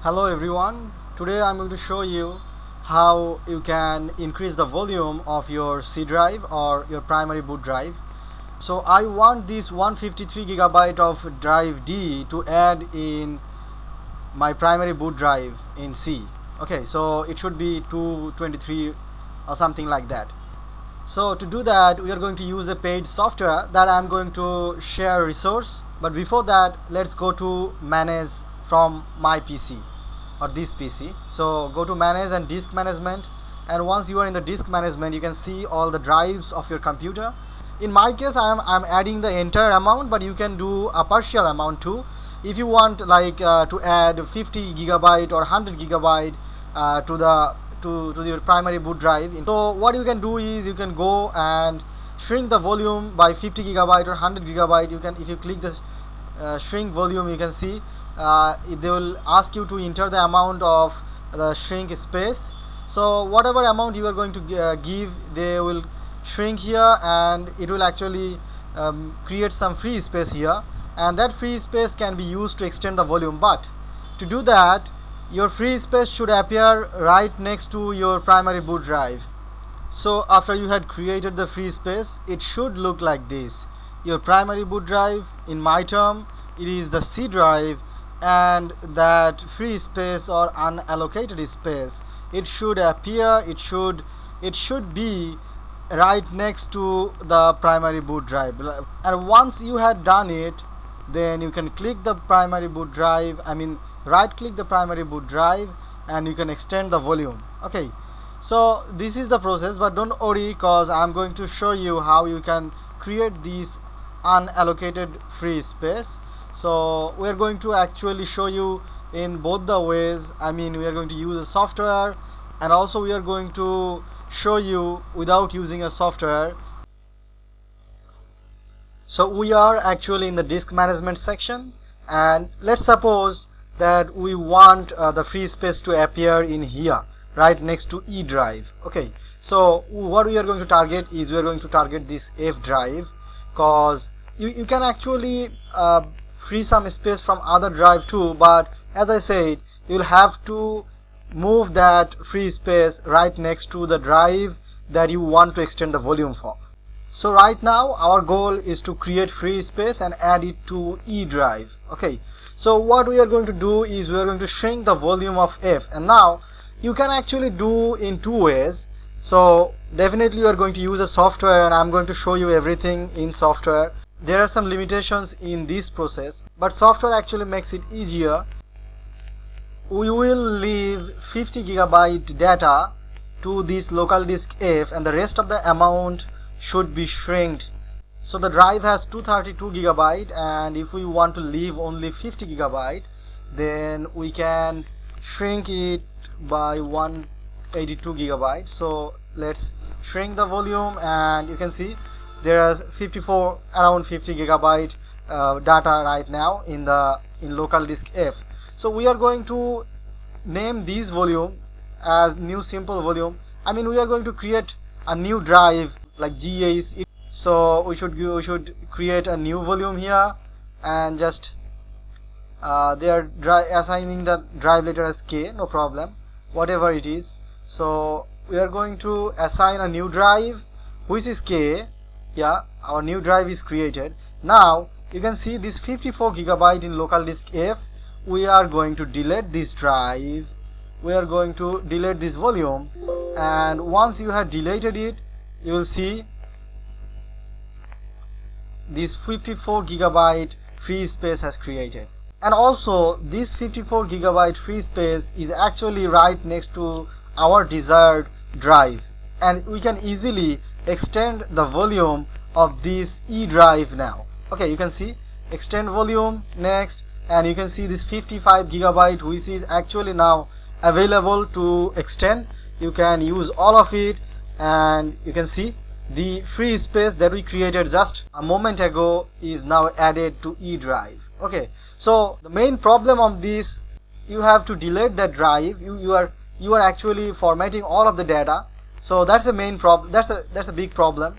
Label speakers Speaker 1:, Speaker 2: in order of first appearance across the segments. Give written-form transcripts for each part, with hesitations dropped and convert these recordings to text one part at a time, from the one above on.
Speaker 1: Hello everyone, today I'm going to show you how you can increase the volume of your C drive or your primary boot drive. So I want this 153 gigabyte of drive D to add in my primary boot drive in C. Okay, so it should be 223 or something like that. So to do that, we are going to use a paid software that I'm going to share resource. But before that, let's go to manage from my PC or this PC. So go to manage and disk management, and once you are in the disk management, you can see all the drives of your computer. In my case, I'm adding the entire amount, but you can do a partial amount too. If you want to add 50 gigabyte or 100 gigabyte to your primary boot drive. So what you can do is you can go and shrink the volume by 50 gigabyte or 100 gigabyte. You can, if you click the shrink volume, you can see they will ask you to enter the amount of the shrink space. So whatever amount you are going to give, they will shrink here, and it will actually create some free space here, and that free space can be used to extend the volume. But to do that, your free space should appear right next to your primary boot drive. So after you had created the free space, it should look like this. Your primary boot drive, in my term, it is the C drive, and that free space or unallocated space, it should appear, it should be right next to the primary boot drive. And once you had done it, then you can click the primary boot drive, right click the primary boot drive, and you can extend the volume. Okay, so this is the process, but don't worry, because I'm going to show you how you can create this unallocated free space. So we are going to actually show you in both the ways. We are going to use a software, and also we are going to show you without using a software. So we are actually in the disk management section, and let's suppose that we want the free space to appear in here right next to E drive. Okay, so what we are going to target is we are going to target this F drive, because you can actually free some space from other drive too, but as I said, you'll have to move that free space right next to the drive that you want to extend the volume for. So right now our goal is to create free space and add it to E drive. Okay, so what we are going to do is we are going to shrink the volume of F, and now you can actually do in two ways. So definitely you are going to use a software, and I'm going to show you everything in software. There are some limitations in this process, but software actually makes it easier. We will leave 50 gigabyte data to this local disk F, and the rest of the amount should be shrinked. So the drive has 232 gigabyte, and if we want to leave only 50 gigabyte, then we can shrink it by 182 gigabyte. So let's shrink the volume, and you can see there is around 50 gigabyte data right now in local disk F. So we are going to name this volume as new simple volume. We are going to create a new drive like GAs. So we should create a new volume here, and just they are assigning the drive letter as K, no problem, whatever it is. So we are going to assign a new drive which is K. Yeah, our new drive is created. Now you can see this 54 gigabyte in local disk F. We are going to delete this drive, we are going to delete this volume, and once you have deleted it, you will see this 54 gigabyte free space has created. And also this 54 gigabyte free space is actually right next to our desired drive, and we can easily extend the volume of this E drive now. Okay, you can see extend volume next, and you can see this 55 gigabyte which is actually now available to extend. You can use all of it, and you can see the free space that we created just a moment ago is now added to E drive. Okay, so the main problem of this, you have to delete that drive. You are actually formatting all of the data. So that's the main problem. That's a big problem,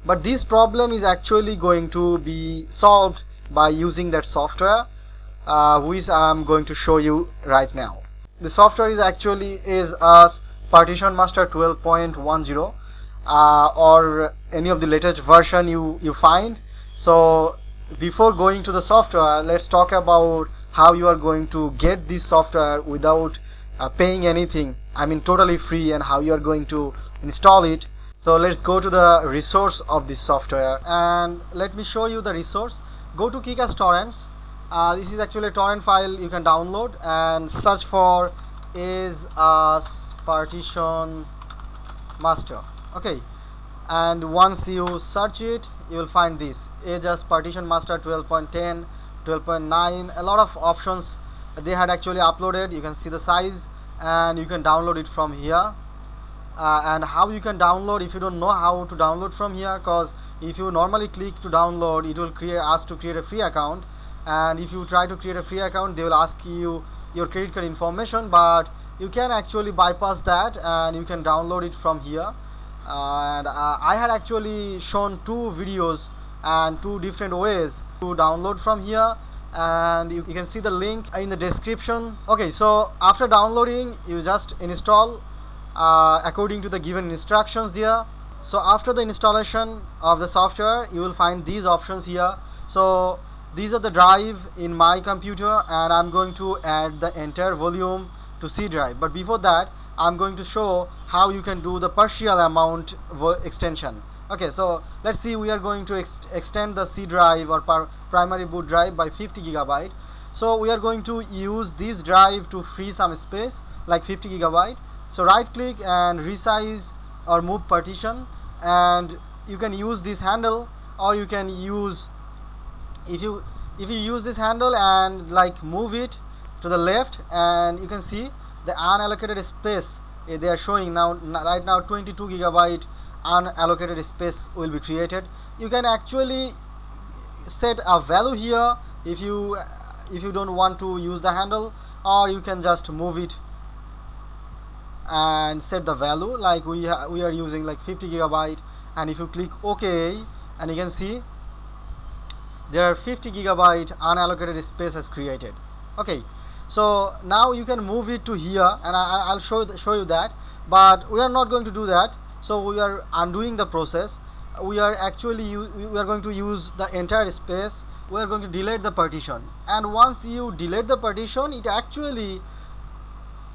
Speaker 1: but this problem is actually going to be solved by using that software. which I'm going to show you right now. The software is actually a Partition Master 12.10, or any of the latest version you find. So before going to the software, let's talk about how you are going to get this software without paying anything, I mean totally free, and how you are going to install it. So let's go to the resource of this software, and let me show you the resource. Go to Kickass Torrents. This is actually a torrent file you can download, and search for Partition Master. Okay, and once you search it, you will find this Partition Master 12.10, 12.9. a lot of options they had actually uploaded. You can see the size, and you can download it from here. And how you can download, if you don't know how to download from here, because if you normally click to download, it will ask to create a free account, and if you try to create a free account, they will ask you your credit card information. But you can actually bypass that, and you can download it from here. And I had actually shown 2 videos and 2 different ways to download from here, and you can see the link in the description. Okay, so after downloading, you just install according to the given instructions there. So after the installation of the software, you will find these options here. So these are the drive in my computer, and I'm going to add the entire volume to C drive. But before that, I'm going to show how you can do the partial amount extension. Okay, so let's see. We are going to extend the C drive or primary boot drive by 50 gigabyte. So we are going to use this drive to free some space like 50 gigabyte. So right click and resize or move partition, and you can use this handle, or you can use, if you use this handle and like move it to the left, and you can see the unallocated space they are showing now. Right now 22 gigabyte unallocated space will be created. You can actually set a value here if you don't want to use the handle, or you can just move it and set the value like we are using like 50 gigabyte. And if you click OK, and you can see there are 50 gigabyte unallocated space has created. Okay, so now you can move it to here, and I'll show you that, but we are not going to do that. So we are undoing the process. We are going to use the entire space. We are going to delete the partition, and once you delete the partition, it actually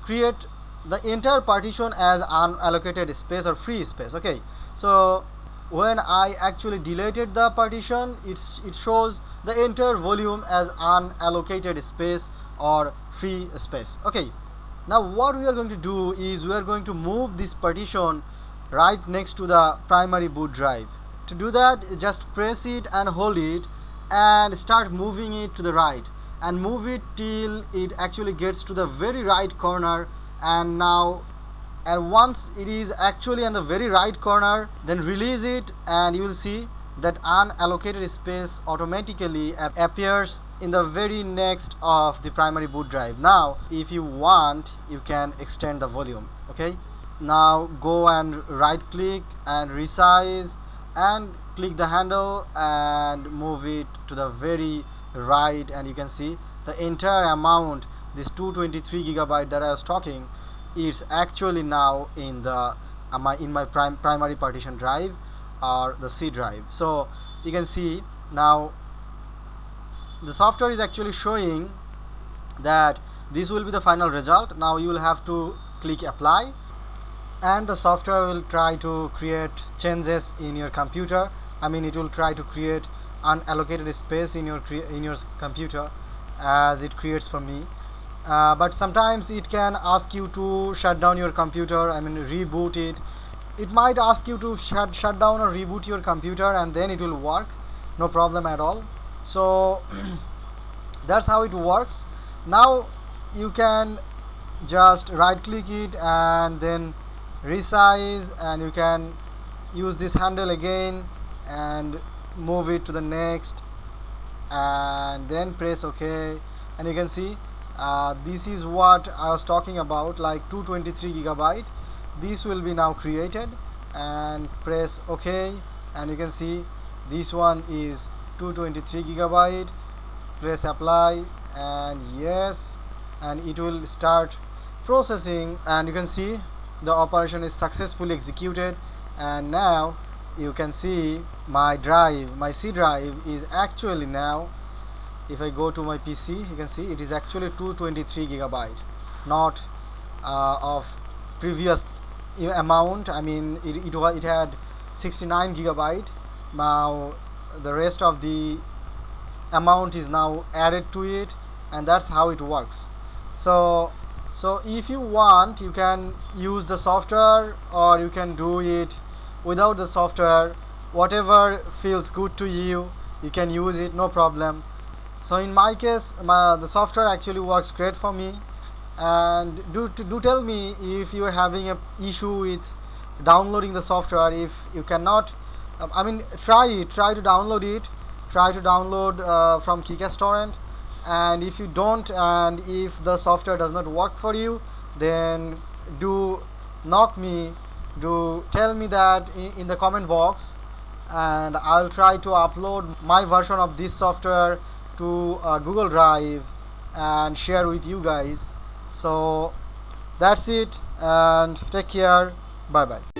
Speaker 1: create the entire partition as unallocated space or free space. Okay, so when I actually deleted the partition, it shows the entire volume as unallocated space or free space. Okay, now what we are going to do is we are going to move this partition right next to the primary boot drive. To do that, just press it and hold it and start moving it to the right, and move it till it actually gets to the very right corner. And once it is actually in the very right corner, then release it, and you will see that unallocated space automatically appears in the very next of the primary boot drive. Now if you want, you can extend the volume. Okay, now go and right click and resize, and click the handle and move it to the very right, and you can see the entire amount, this 223 gigabyte that I was talking, is actually now in the my primary partition drive or the C drive. So you can see now the software is actually showing that this will be the final result. Now you will have to click apply, and the software will try to create changes in your computer. I mean, it will try to create unallocated space in your computer as it creates for me. But sometimes it can ask you to shut down your computer, I mean reboot it. It might ask you to shut down or reboot your computer, and then it will work, no problem at all. So that's how it works. Now you can just right click it and then resize, and you can use this handle again and move it to the next, and then press OK, and you can see this is what I was talking about, like 223 gigabyte. This will be now created, and press OK, and you can see this one is 223 gigabyte. Press apply, and yes, and it will start processing, and you can see the operation is successfully executed. And now you can see my drive, my C drive is actually now, if I go to my PC, you can see it is actually 223 gigabyte, not of previous amount. I mean it had 69 gigabyte. Now the rest of the amount is now added to it, and that's how it works. So if you want, you can use the software, or you can do it without the software. Whatever feels good to you, you can use it, no problem. So in my case, the software actually works great for me. And do tell me if you are having a issue with downloading the software. If you cannot, I mean, try to download it, try to download from Kickass torrent. And if you don't, and if the software does not work for you, then do knock me, do tell me that in the comment box, and I'll try to upload my version of this software to Google Drive and share with you guys. So that's it, and take care, bye bye.